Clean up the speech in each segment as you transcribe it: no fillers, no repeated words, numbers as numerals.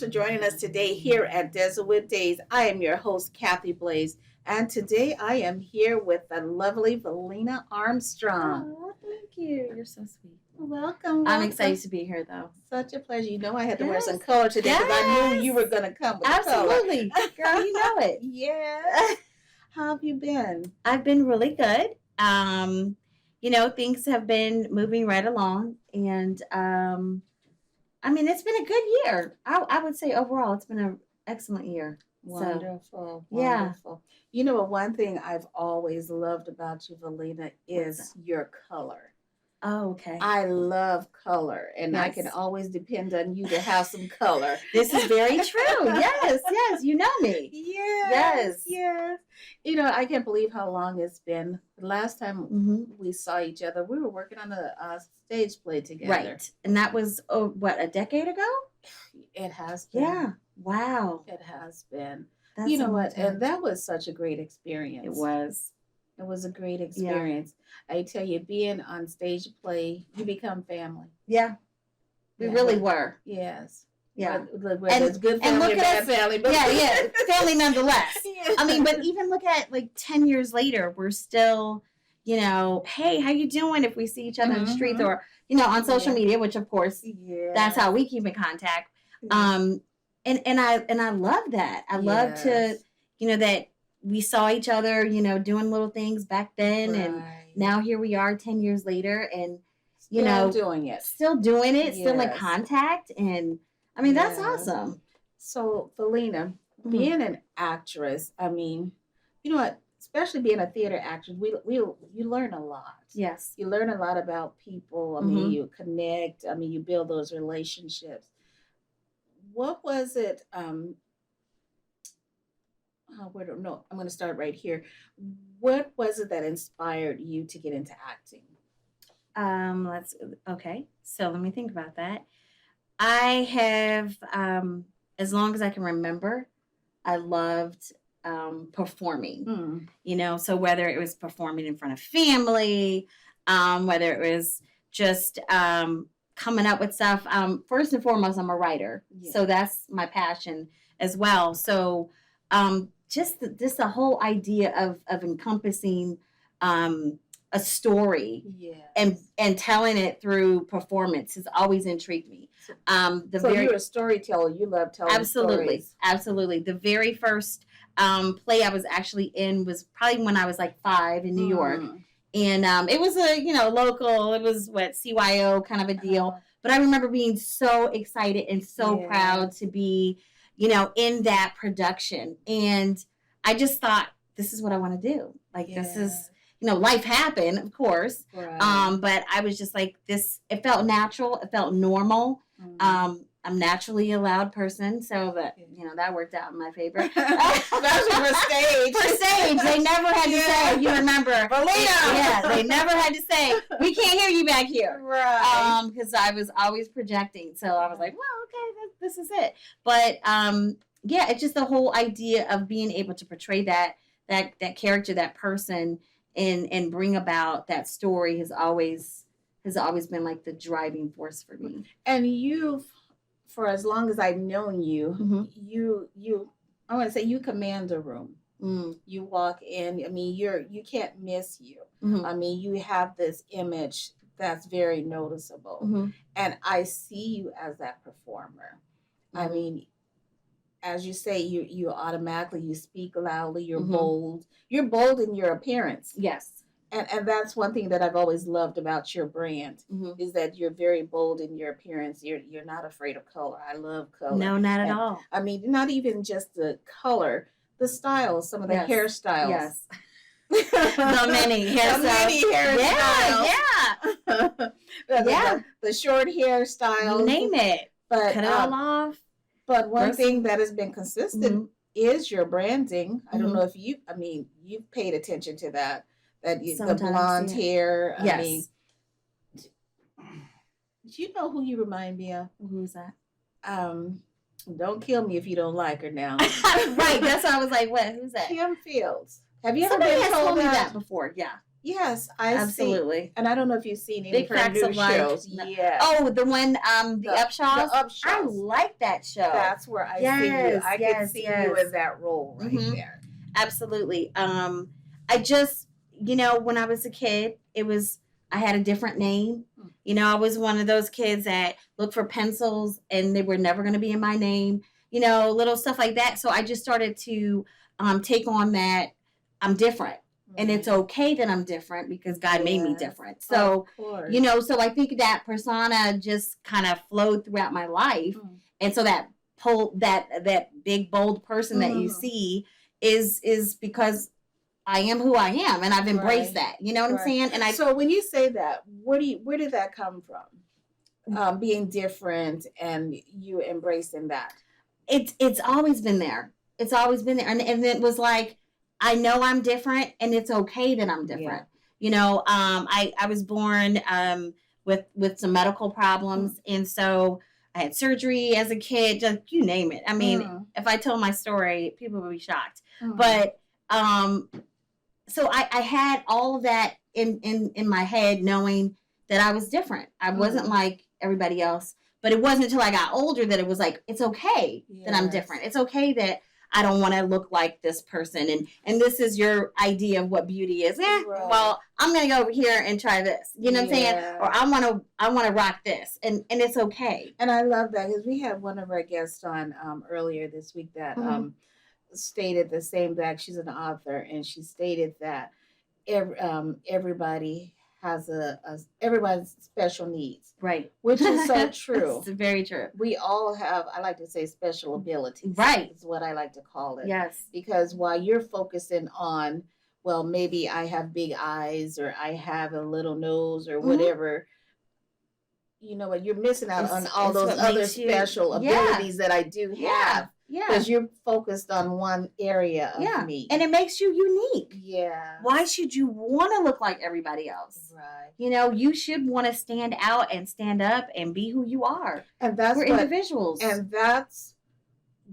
for joining us today here at Desertwood Days. I am your host, Kathy Blaze, and today I am here with the lovely Volina Armstrong. Oh, thank you. You're so sweet. Welcome. I'm excited to be here, though. Such a pleasure. You know I had to wear some color today because I knew you were going to come with Absolutely. color. Girl, you know it. Yeah. How have you been? I've been really good. Things have been moving right along, and it's been a good year. I would say overall, it's been an excellent year. Wonderful. Yeah. Wonderful. You know, one thing I've always loved about you, Volina, is your color. Oh, okay. I love color, and Yes. I can always depend on you to have some color. This is very true. Yes, you know me. Yes. You know, I can't believe how long it's been. The last time we saw each other, we were working on a stage play together. Right. And that was, a decade ago? It has been. Yeah. Wow. It has been. That's You know what? amazing. And that was such a great experience. It was. It was a great experience. I tell you, being on stage play, you become family. Yeah. We Yeah. really were. Yes. Yeah. Whether it's good family look or bad at us. family. But Yeah. Family nonetheless. Yeah. But even look at 10 years later, we're still, hey, how you doing if we see each other in the streets or, on social media, which of course, that's how we keep in contact. And I love that. I love to, that we saw each other, doing little things back then. And now here we are 10 years later and, still doing it. Still doing it, still in contact. And that's awesome. So, Volina, being an actress, you know what? Especially being a theater actress, you learn a lot. Yes. You learn a lot about people. You connect. You build those relationships. What was it? I'm going to start right here. What was it that inspired you to get into acting? So let me think about that. I have, as long as I can remember, I loved performing. So whether it was performing in front of family, whether it was just coming up with stuff. First and foremost, I'm a writer, so that's my passion as well. So just the whole idea of encompassing a story and telling it through performance has always intrigued me. You're a storyteller. You love telling stories. Absolutely. The very first play I was actually in was probably when I was 5 in New York. And it was a, local, it was CYO kind of a deal. But I remember being so excited and so proud to be, in that production. And I just thought, this is what I want to do. This is, life happened, of course. Right. But I was just this, it felt natural. It felt normal. I'm naturally a loud person, so that worked out in my favor. Especially for stage. For stage, they never had to say. You remember, Volina. Yeah, they never had to say, we can't hear you back here, right? Because I was always projecting, so I was like, well, okay, this is it. But it's just the whole idea of being able to portray that character, that person, and bring about that story has always been the driving force for me. And for as long as I've known you, I want to say you command a room. You walk in. You can't miss you. You have this image that's very noticeable, and I see you as that performer. As you say, you automatically you speak loudly. You're bold. You're bold in your appearance. Yes. And that's one thing that I've always loved about your brand is that you're very bold in your appearance. You're not afraid of color. I love color. No, not at all. Not even just the color, the styles, some of the hairstyles. Yes. The many hairstyles. Yeah. The short hairstyles. You name it. But cut it all off. But one thing that has been consistent is your branding. I don't know if you've paid attention to that. The blonde hair. Yes. Do you know who you remind me of? Who's that? Don't kill me if you don't like her now. Right. That's why I was like, what? Who's that? Kim Fields. Have you ever Somebody been has told told me that before? Yeah. Yes, I Absolutely. see. And I don't know if you've seen any Big of her Facts new of Life. shows. No. Yeah. Oh, the one, the Upshaws? The Upshaws. I like that show. That's where I see you. I could see you in that role right there. Absolutely. I just, when I was a kid, I had a different name. I was one of those kids that looked for pencils and they were never going to be in my name, little stuff like that. So I just started to take on that I'm different. And it's okay that I'm different because God made me different. So, so I think that persona just kind of flowed throughout my life. And so that big, bold person that you see is because I am who I am, and I've embraced that. You know what I'm saying? And so when you say that, where did that come from? Being different and you embracing that. It's always been there. It's always been there, and it was like, I know I'm different, and it's okay that I'm different. Yeah. I was born with some medical problems, and so I had surgery as a kid. Just you name it. I mean, if I told my story, people would be shocked. But so I had all of that in my head, knowing that I was different. I wasn't like everybody else. But it wasn't until I got older that it was like, it's okay that I'm different. It's okay that I don't want to look like this person. And this is your idea of what beauty is. Well, I'm going to go over here and try this. You know what I'm saying? Or I want to rock this. And it's okay. And I love that because we had one of our guests on earlier this week that stated the same, that she's an author, and she stated that everybody has everybody's special needs, right? Which is so true. It's very true. We all have, I like to say, special abilities, right? Is what I like to call it. Yes. Because while you're focusing on, well, maybe I have big eyes or I have a little nose or whatever, you know what, you're missing out on all those other special abilities that I do have. Yeah. Because you're focused on one area of me. And it makes you unique. Yeah. Why should you want to look like everybody else? Right. You should want to stand out and stand up and be who you are. And that's We're individuals. And that's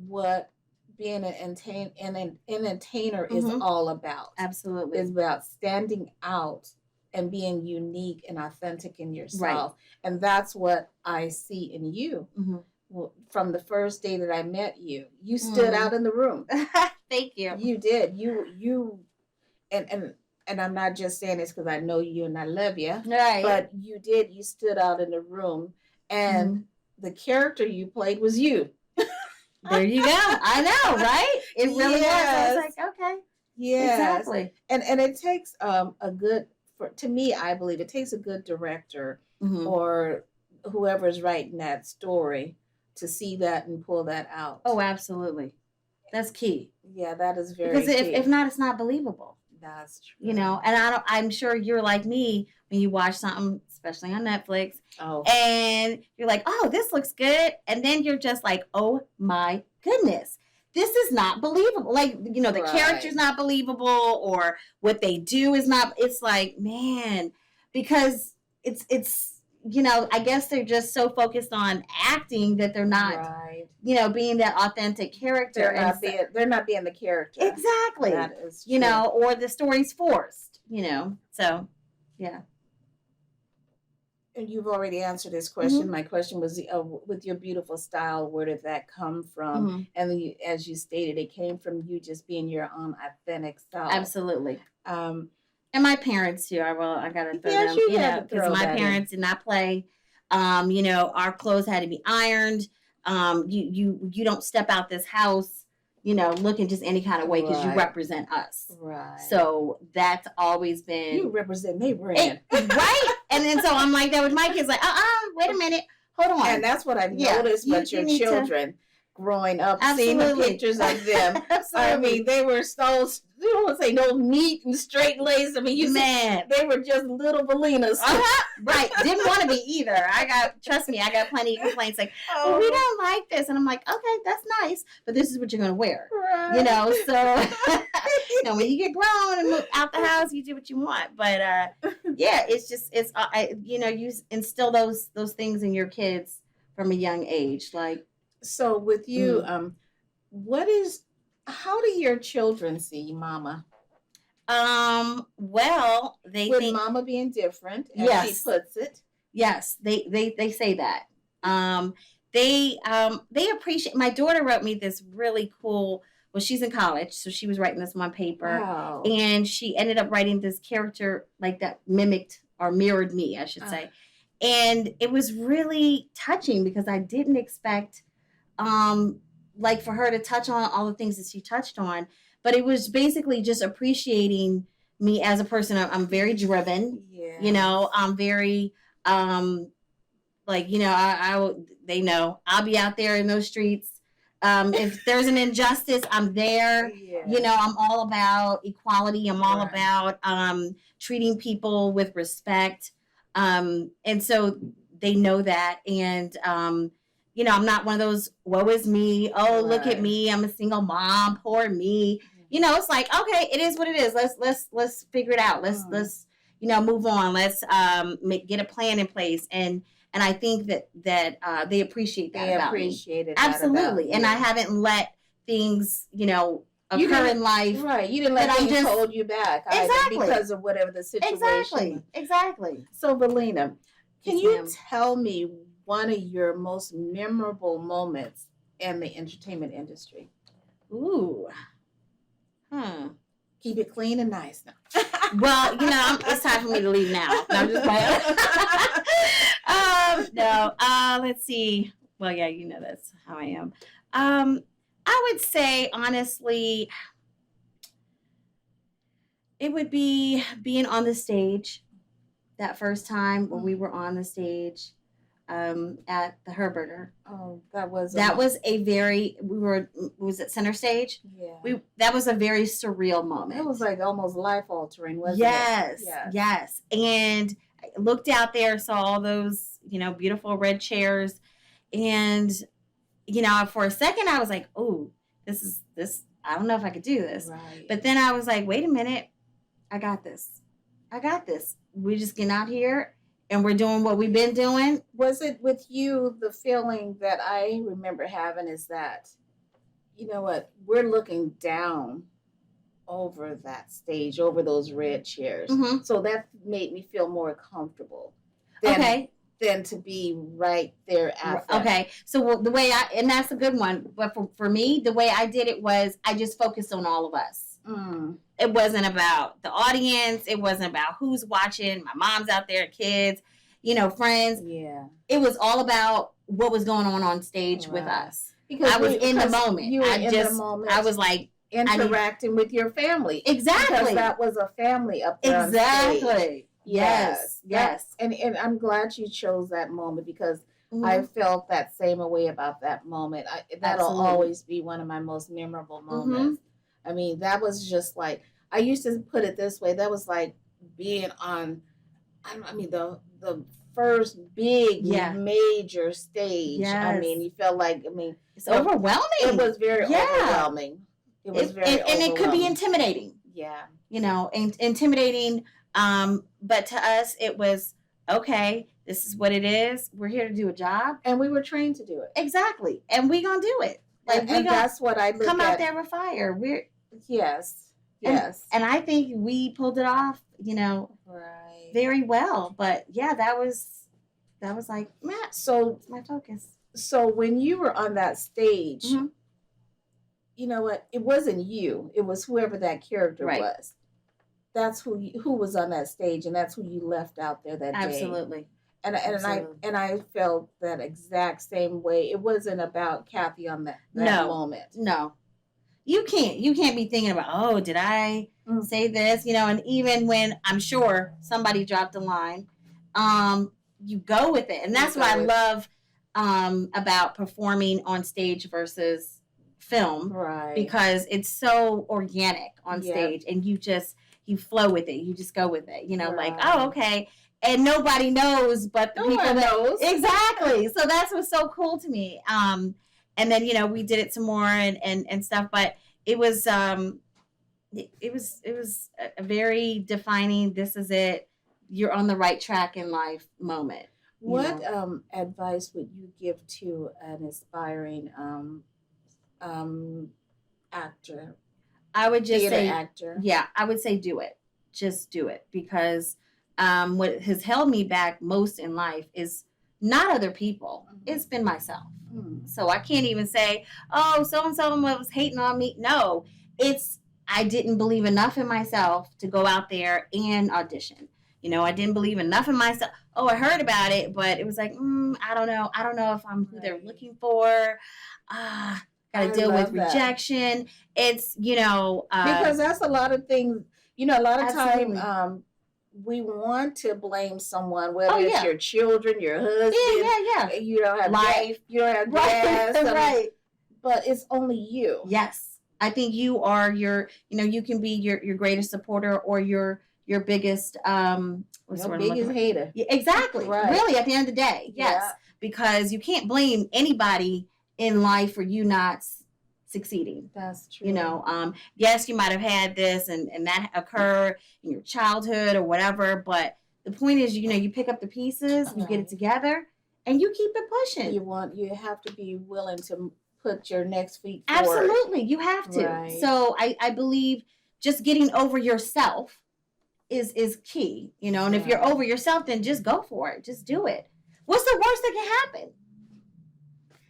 what being an entertainer is all about. Absolutely. It's about standing out and being unique and authentic in yourself. Right. And that's what I see in you. From the first day that I met you, you stood out in the room. Thank you. You did. You and I'm not just saying this because I know you and I love you. Right. But you did. You stood out in the room, and the character you played was you. There you go. I know, right? It really was. I was like, okay. Yeah. Exactly. And it takes to me, I believe it takes a good director or whoever's writing that story to see that and pull that out. Oh, absolutely. That's key. Yeah, that is very because key. If not, it's not believable. That's true. And I'm sure you're like me when you watch something, especially on Netflix, and you're like, oh, this looks good. And then you're just like, oh my goodness, this is not believable. Like, the character's not believable, or what they do is not, it's like, man, because it's, I guess they're just so focused on acting that they're not, being that authentic character. They're not being the character. Exactly. That is true. Or the story's forced, so, yeah. And you've already answered this question. My question was, with your beautiful style, where did that come from? And as you stated, it came from you just being your own authentic self. Absolutely. And my parents too. I gotta throw them, because my parents did not play. Our clothes had to be ironed. You don't step out this house, looking just any kind of way, because you represent us. Right. So that's always been, you represent me, brand. Right. And then so I'm like that with my kids, like, wait a minute, hold on. And that's what I've noticed with your children. Growing up, seeing the pictures of them. I mean, they were so, you don't want to say no neat and straight laced. I mean, they were just little Volinas. Right. Didn't want to be either. Trust me, I got plenty of complaints like, well, we don't like this. And I'm like, okay, that's nice, but this is what you're going to wear. Right. So, when you get grown and move out the house, you do what you want. But, you instill those things in your kids from a young age. Like, so with you, how do your children see you, Mama? Well, they with think mama being different, as yes, she puts it. yes, they say that. They appreciate. My daughter wrote me this really cool. Well, she's in college, so she was writing this on paper, Wow. and she ended up writing this character like that mimicked or mirrored me, I should say. And it was really touching because I didn't expect, like for her to touch on all the things that she touched on, but it was basically just appreciating me as a person. I'm very driven. Yeah. You know, I'm very like, you know, they know I'll be out there in those streets. If there's an injustice, I'm there. Yeah. You know, I'm all about equality. I'm all about treating people with respect. And so they know that. And, you know, I'm not one of those, woe is me. Oh, look at me. I'm a single mom. Poor me. You know, it's like, okay, it is what it is. Let's figure it out. Let's, you know, move on. Let's get a plan in place. And I think that they appreciate that. They appreciate it. Absolutely. And I haven't let things, you know, occur in life. Right. You didn't let things hold you back. Exactly. Because of whatever the situation. Exactly. So, Volina, can you tell me one of your most memorable moments in the entertainment industry? Ooh. Keep it clean and nice now. Well, you know, it's time for me to leave now. No, I'm just playing. Let's see. Well, yeah, you know that's how I am. I would say, honestly, it would be being on the stage that first time when we were on the stage at the Herberger. Oh, that was a very, was it center stage? Yeah. That was a very surreal moment. It was like almost life altering, wasn't it? Yes. Yes. And I looked out there, saw all those, you know, beautiful red chairs. And, you know, for a second I was like, oh, this, I don't know if I could do this. Right. But then I was like, wait a minute. I got this. We're just getting out here and we're doing what we've been doing. Was it with you, the feeling that I remember having is that, you know what, we're looking down over that stage, over those red chairs. Mm-hmm. So that made me feel more comfortable than to be right there at them. Okay. So the way and that's a good one. But for me, the way I did it was I just focused on all of us. It wasn't about the audience. It wasn't about who's watching. My mom's out there, kids, you know, friends. Yeah. It was all about what was going on stage with us. Because I was in the moment. You were in the moment. I was like interacting with your family. Exactly. Because that was a family up there. Exactly. Yes. And I'm glad you chose that moment because I felt that same way about that moment. That'll always be one of my most memorable moments. I mean, that was just like, I used to put it this way. That was like being on, the first big major stage. Yes. I mean, you felt like, it's overwhelming. It was very overwhelming. It was very overwhelming. And it could be intimidating. Yeah. You know, intimidating. But to us, it was, okay, this is what it is. We're here to do a job. And we were trained to do it. Exactly. And we're going to do it. Like, and that's what I look at. Come out there with fire. Yes. And I think we pulled it off, you know, very well. But yeah, that was like, Matt. So my focus. So when you were on that stage, you know what? It wasn't you. It was whoever that character was. That's who was on that stage, and that's who you left out there that day. Absolutely. And I felt that exact same way. It wasn't about Kathy on that moment. No. You can't be thinking about, oh, did I say this? You know, and even when I'm sure somebody dropped a line, you go with it. And that's what I love about performing on stage versus film. Right. Because it's so organic on stage and you flow with it. You just go with it. You know, like, oh, okay. And nobody knows but the people that knows. Exactly. So that's what's so cool to me. And then, you know, we did it some more and stuff, but it was a very defining, this is it, you're on the right track in life moment. What advice would you give to an aspiring actor? I would just theater say, actor. yeah, I would say do it. Just do it, because what has held me back most in life is not other people. It's been myself. So I can't even say, oh, so and so was hating on me. No, it's I didn't believe enough in myself to go out there and audition. I didn't believe enough in myself. Oh, I heard about it, but it was like, I don't know. I don't know if I'm who they're looking for. Got to deal with rejection. It's, because that's a lot of things, a lot of absolutely. time, we want to blame someone, whether it's your children, your husband. Yeah. You don't have life. You don't have gas. Right. But it's only you. Yes. I think you are you can be your greatest supporter or your biggest biggest hater. Yeah, exactly. Right. Really, at the end of the day. Yes. Yeah. Because you can't blame anybody in life for you not succeeding. That's true. Yes, you might have had this and that occur in your childhood or whatever, but the point is, you pick up the pieces, you get it together, and you keep it pushing. You have to be willing to put your next feet forward. Absolutely, you have to. Right. So I believe just getting over yourself is key, and if you're over yourself, then just go for it. Just do it. What's the worst that can happen?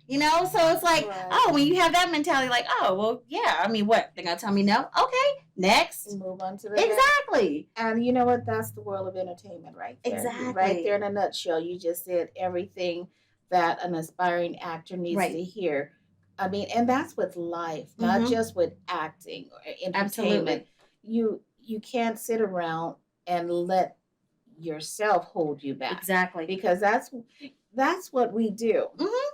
So it's like, when you have that mentality, like, oh, well, yeah, I mean, what? They're going to tell me no? Okay, next. Move on to the exactly. Next. And you know what? That's the world of entertainment right there. Exactly. Right there in a nutshell. You just said everything that an aspiring actor needs to hear. I mean, and that's with life, not just with acting or entertainment. Absolutely. You can't sit around and let yourself hold you back. Exactly. Because that's what we do. Mm-hmm.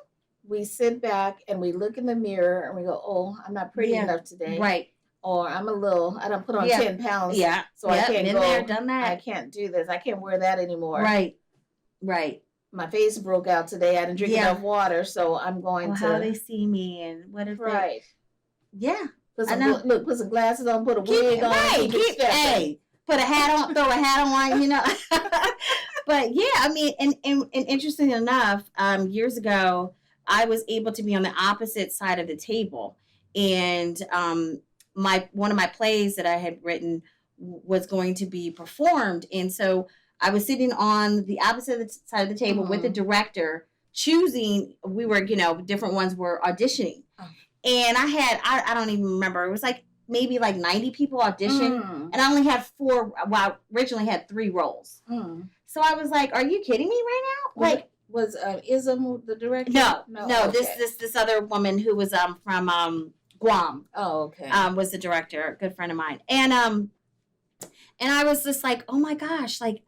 We sit back and we look in the mirror and we go, oh, I'm not pretty enough today. Right. Or I don't put on 10 pounds. Yeah. So I can't been go. There, done that. I can't do this. I can't wear that anymore. Right. My face broke out today. I didn't drink enough water, so I'm going to. How they see me and what if right. Yeah. Put some glasses on, put a wig on. Right. Put a hat on, throw a hat on, But yeah, I mean, and interesting enough, years ago, I was able to be on the opposite side of the table, and one of my plays that I had written was going to be performed, and so I was sitting on the opposite side of the table with the director, choosing. We were, different ones were auditioning, and I don't even remember. It was like maybe like 90 people auditioned, and I only had 4. Well, I originally had 3 roles. So I was like, "Are you kidding me right now?" Was Ism the director? No. Okay. This other woman who was from Guam. Oh, okay. Was the director, a good friend of mine, and I was just like, oh my gosh, like,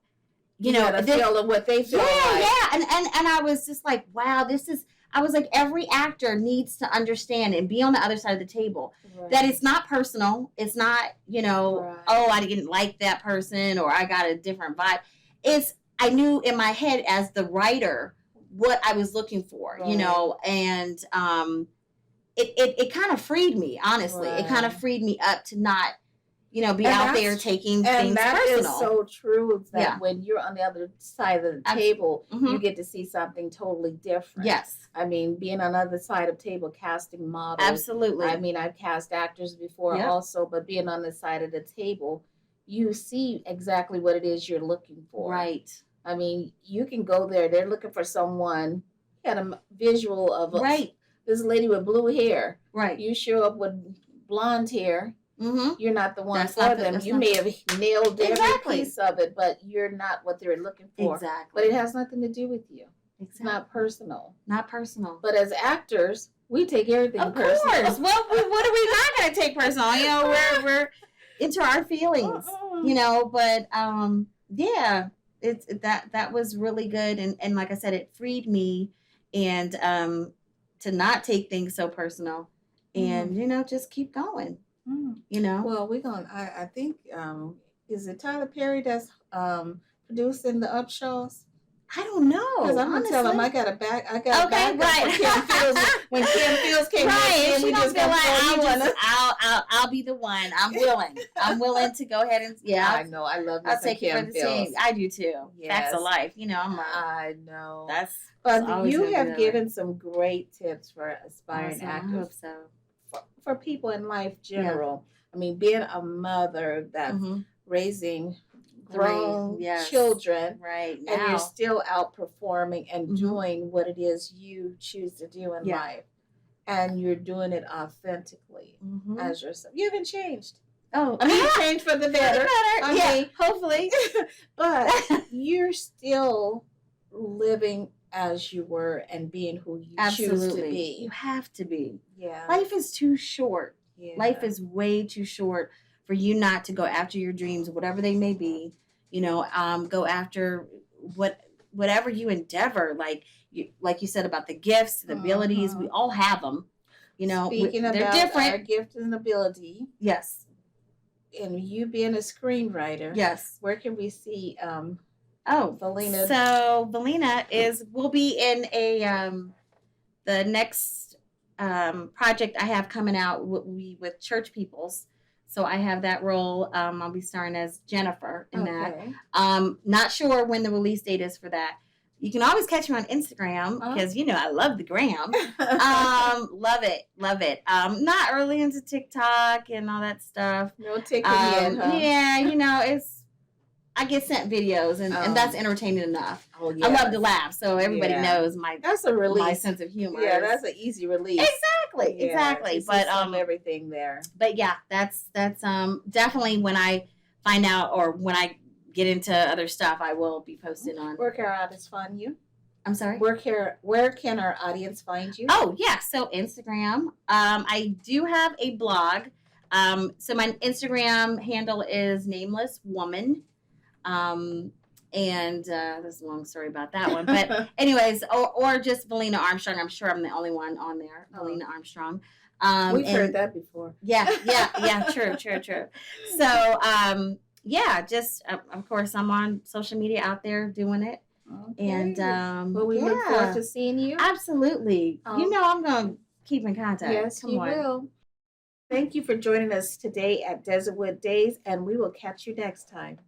the feel of what they feel. Yeah, and I was just like, wow, I was like, every actor needs to understand and be on the other side of the table. Right. That it's not personal. It's not, oh, I didn't like that person or I got a different vibe. I knew in my head as the writer what I was looking for, and it kind of freed me, honestly. Right. It kind of freed me up to not, be out there taking things personal. And that is so true that when you're on the other side of the table, you get to see something totally different. Yes. I mean, being on the other side of the table, casting models. Absolutely. I mean, I've cast actors before also, but being on the side of the table, you see exactly what it is you're looking for. Right. I mean, you can go there. They're looking for someone. You had a visual of this lady with blue hair. Right. You show up with blonde hair. Mm-hmm. You're not the one for them. You may have nailed every piece of it, but you're not what they're looking for. Exactly. But it has nothing to do with you. Exactly. It's not personal. Not personal. But as actors, we take everything personal. Of course. Well, what are we not going to take personal? We're into our feelings. But yeah. It's that was really good, and like I said, it freed me, and to not take things so personal, and just keep going. Well, we're going. I think is it Tyler Perry that's producing the Upshaws? I don't know. Because I'm gonna tell him I got a back. I got a back when Kim Fields came in. We just go I'll be the one. I'm willing. I'm willing to go ahead and I know. I love I'll take Kim it for the team. I do too. Yes. Facts of life. I know. But you have given some great tips for aspiring actors. I hope so. For people in life general. I mean, being a mother that's raising grown children, right now, and you're still outperforming and doing what it is you choose to do in life, and you're doing it authentically as yourself. You haven't changed. Oh, I mean, you changed for the better. I mean, hopefully. But you're still living as you were and being who you choose to be. You have to be. Yeah. Life is too short. Yeah. Life is way too short for you not to go after your dreams, whatever they may be. You know, go after whatever you endeavor. Like you said about the gifts, the abilities, we all have them. You know, speaking they're about different. Our gift and ability. Yes. And you being a screenwriter. Yes. Where can we see Volina? So Volina will be in the next project I have coming out with Church Peoples. So I have that role. I'll be starring as Jennifer in that. Not sure when the release date is for that. You can always catch me on Instagram because, I love the gram. Love it. Not early into TikTok and all that stuff. No TikTok yet, huh? Yeah, I get sent videos and that's entertaining enough. Oh, yeah. I love to laugh, so everybody knows that's a release. My sense of humor. Yeah, that's an easy release. Exactly. But everything there. But yeah, that's definitely when I find out or when I get into other stuff, I will be posting on. Where can our audience find you? I'm sorry? Where can our audience find you? Oh, yeah. So Instagram. I do have a blog. So my Instagram handle is Nameless Woman. And there's a long story about that one. But anyways, or just Volina Armstrong. I'm sure I'm the only one on there. Volina Armstrong. We've heard that before. Yeah. True. So, just of course I'm on social media out there doing it. Okay. And we look forward to seeing you. Absolutely. I'm going to keep in contact. Yes, you will. Thank you for joining us today at Desertwood Days, and we will catch you next time.